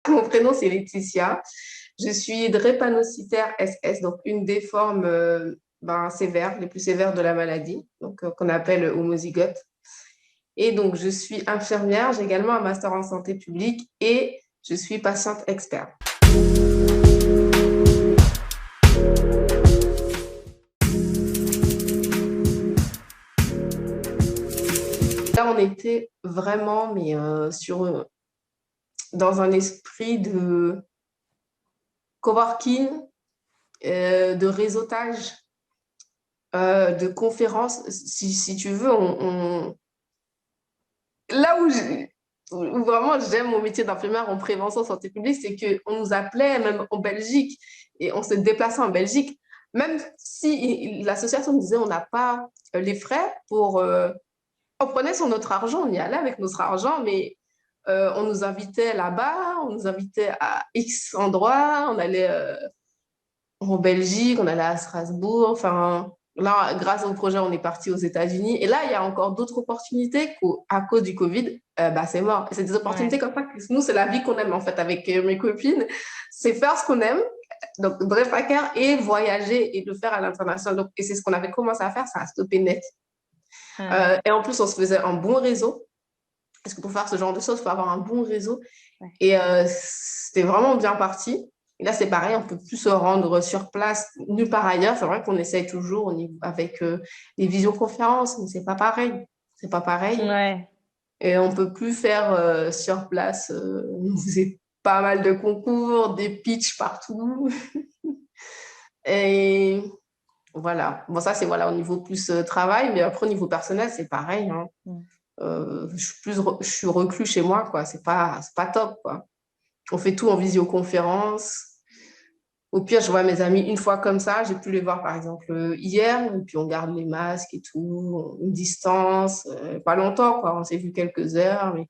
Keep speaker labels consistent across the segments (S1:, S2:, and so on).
S1: Mon prénom, c'est Laetitia. Je suis drépanocytaire SS, donc une des formes sévères, les plus sévères de la maladie, donc qu'on appelle homozygote. Et donc, je suis infirmière, j'ai également un master en santé publique et je suis patiente experte. Là, on était vraiment, dans un esprit de coworking, de réseautage, de conférences. Si tu veux, là où vraiment j'aime mon métier d'infirmière en prévention santé publique, c'est qu'on nous appelait même en Belgique et on se déplaçait en Belgique, même si l'association nous disait on n'a pas les frais pour... on prenait sur notre argent, on y allait avec notre argent, mais on nous invitait là-bas, on nous invitait à X endroits, on allait en Belgique, on allait à Strasbourg. Enfin, là, grâce au projet, on est parti aux États-Unis. Et là, il y a encore d'autres opportunités qu'à cause du Covid, c'est mort. Et c'est des opportunités
S2: Ouais.
S1: comme ça que nous, c'est la vie qu'on aime en fait avec mes copines. C'est faire ce qu'on aime, donc bref, précaire, et voyager et le faire à l'international. Donc, et c'est ce qu'on avait commencé à faire, ça a stoppé net.
S2: Ah,
S1: Et en plus, on se faisait un bon réseau. Parce que pour faire ce genre de choses, il faut avoir un bon réseau.
S2: ouais.
S1: Et c'était vraiment bien parti. Et là, c'est pareil, on peut plus se rendre sur place nulle part ailleurs. C'est vrai qu'on essaye toujours avec les visioconférences, mais c'est pas pareil. C'est pas pareil.
S2: Ouais.
S1: Et on peut plus faire sur place. On faisait pas mal de concours, des pitchs partout. Et voilà. Bon, ça, c'est voilà, au niveau plus travail. Mais après, au niveau personnel, c'est pareil, hein.
S2: Mm.
S1: Je suis reclus chez moi, quoi. C'est pas top, quoi. On fait tout en visioconférence. Au pire, je vois mes amis une fois comme ça. J'ai pu les voir, par exemple, hier. Et puis, on garde les masques et tout, une distance. Pas longtemps, quoi. On s'est vu quelques heures, mais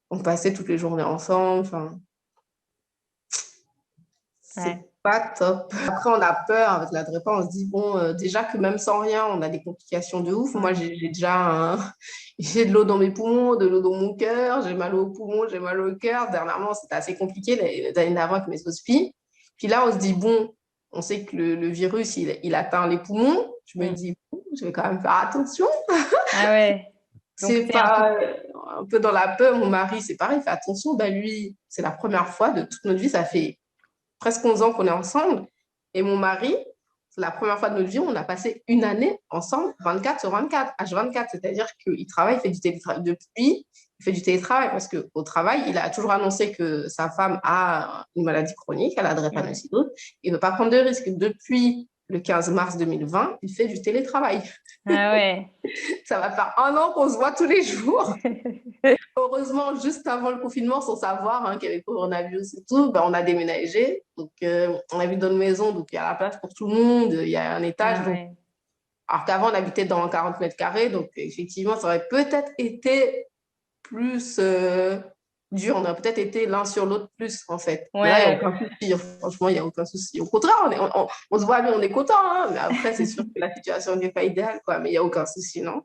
S1: on passait toutes les journées ensemble. Enfin, c'est
S2: Ouais.
S1: pas top. Après, on a peur avec la drépano. On se dit, bon, déjà que même sans rien, on a des complications de ouf. Moi,
S2: Ouais.
S1: j'ai déjà j'ai de l'eau dans mes poumons, de l'eau dans mon cœur. J'ai mal aux poumons, j'ai mal au cœur. Dernièrement, c'était assez compliqué les années d'avant avec mes hospices. Puis là, on se dit, bon, on sait que le virus, il atteint les poumons. Je me
S2: Mm.
S1: dis, bon, je vais quand même faire attention.
S2: Ah ouais. Donc
S1: C'est
S2: t'es un peu.
S1: pas un peu dans la peur. Mon mari, c'est pareil, il fait attention. Ben lui, c'est la première fois de toute notre vie. Ça fait presque 11 ans qu'on est ensemble. Et mon mari, c'est la première fois de notre vie, on a passé une année ensemble, 24 sur 24, H24. C'est-à-dire qu'il travaille, il fait du télétravail depuis, il fait du télétravail parce qu'au travail, il a toujours annoncé que sa femme a une maladie chronique, elle a
S2: Ouais.
S1: drépanocytose. Il ne veut pas prendre de risques. Depuis le 15 mars 2020, il fait du télétravail.
S2: Ah ouais.
S1: Ça va faire un an qu'on se voit tous les jours. Heureusement, juste avant le confinement, sans savoir qu'il y avait le coronavirus et tout, ben, on a déménagé. Donc, on habite dans une maison, donc il y a la place pour tout le monde, il y a un étage.
S2: Ah
S1: Donc,
S2: ouais.
S1: alors qu'avant, on habitait dans 40 mètres carrés, donc effectivement, ça aurait peut-être été plus dur. On aurait peut-être été l'un sur l'autre plus, en fait. Mais là, il n'y a
S2: Ouais.
S1: aucun souci. Franchement, il n'y a aucun souci. Au contraire, on se voit, mais on est content. Hein. Mais après, c'est sûr que la situation n'est pas idéale, quoi. Mais il n'y a aucun souci, non?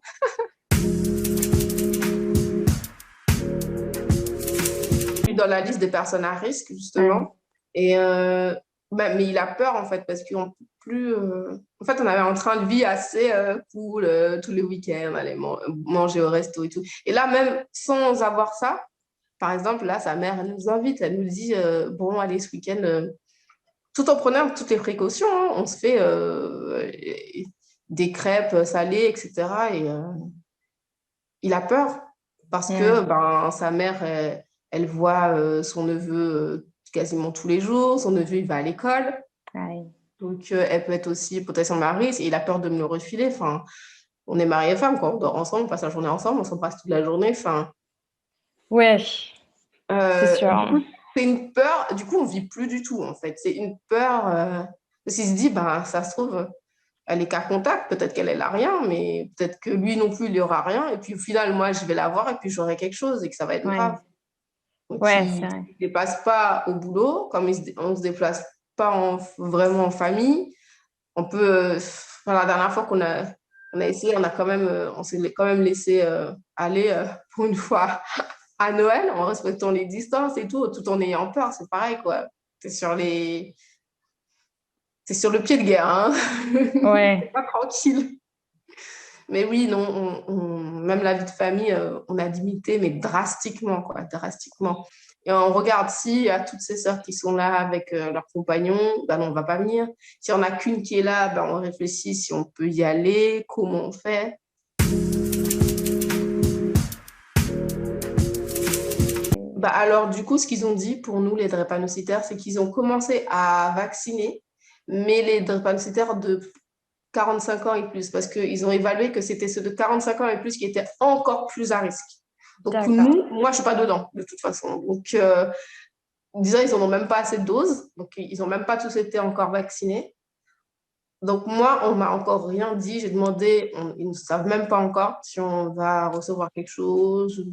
S1: Dans la liste des personnes à risque,
S2: Ouais.
S1: justement. Et, mais il a peur, en fait, parce qu'on peut plus. En fait, on avait un train de vie assez cool tous les week-ends, on allait manger au resto et tout. Et là, même sans avoir ça, par exemple, là, sa mère, elle nous invite, elle nous dit bon, allez, ce week-end, tout en prenant toutes les précautions, hein, on se fait des crêpes salées, etc. Et il a peur parce que
S2: Ouais.
S1: ben, sa mère, elle voit son neveu quasiment tous les jours. Son neveu, il va à l'école.
S2: Ouais.
S1: Donc, elle peut être aussi potentiellement mari. Et il a peur de me le refiler. Enfin, on est mari et femme, quoi. On dort ensemble, on passe la journée ensemble, on s'embrasse toute la journée. Enfin,
S2: Ouais. C'est
S1: du
S2: sûr.
S1: coup, c'est une peur. Du coup, on vit plus du tout, en fait. C'est une peur parce qu'il se dit, ben, ça se trouve, elle est qu'à contact. Peut-être qu'elle, elle a rien, mais peut-être que lui non plus, il n'y aura rien. Et puis, au final, moi, je vais la voir et puis j'aurai quelque chose et que ça va être grave.
S2: Ouais.
S1: Donc,
S2: Ouais,
S1: il
S2: c'est
S1: ne se
S2: vrai.
S1: déplace pas au boulot, comme on ne se déplace pas vraiment en famille. On peut, voilà, la dernière fois on a essayé, on s'est quand même laissé aller pour une fois à Noël, en respectant les distances et tout en ayant peur, c'est pareil, quoi. T'es sur les... T'es sur le pied de guerre, hein. T'es
S2: Ouais.
S1: pas tranquille. Mais oui, non, même la vie de famille, on a limité, mais drastiquement, quoi, drastiquement. Et on regarde si à toutes ces sœurs qui sont là avec leurs compagnons, ben non, on va pas venir. Si on n'a qu'une qui est là, ben on réfléchit si on peut y aller, comment on fait. Bah alors, du coup, ce qu'ils ont dit pour nous, les drépanocytaires, c'est qu'ils ont commencé à vacciner, mais les drépanocytaires de 45 ans et plus, parce qu'ils ont évalué que c'était ceux de 45 ans et plus qui étaient encore plus à risque. Donc,
S2: D'accord.
S1: nous, moi, je ne suis pas dedans, de toute façon. Donc, disons, ils n'en ont même pas assez de doses, donc ils n'ont même pas tous été encore vaccinés. Donc, moi, on m'a encore rien dit. J'ai demandé, ils ne savent même pas encore si on va recevoir quelque chose.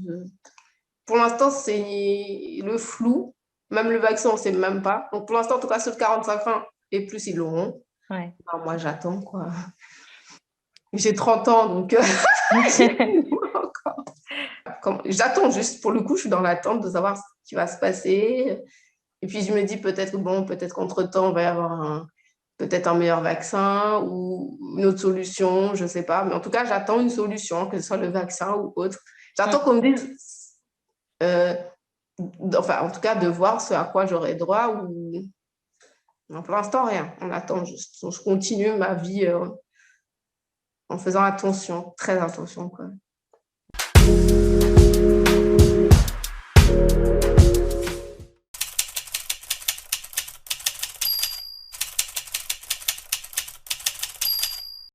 S1: Pour l'instant, c'est le flou. Même le vaccin, on ne sait même pas. Donc, pour l'instant, en tout cas, ceux de 45 ans et plus, ils l'auront.
S2: Ouais.
S1: Alors, moi, j'attends, quoi. J'ai 30 ans, donc j'attends juste. Pour le coup, je suis dans l'attente de savoir ce qui va se passer. Et puis, je me dis peut-être, bon, peut-être qu'entre-temps, on va y avoir peut-être un meilleur vaccin ou une autre solution, je ne sais pas. Mais en tout cas, j'attends une solution, que ce soit le vaccin ou autre. J'attends qu'on me dise, enfin, en tout cas, de voir ce à quoi j'aurai droit ou... Non, pour l'instant, rien. On attend juste. Je continue ma vie en faisant attention, très attention, quoi.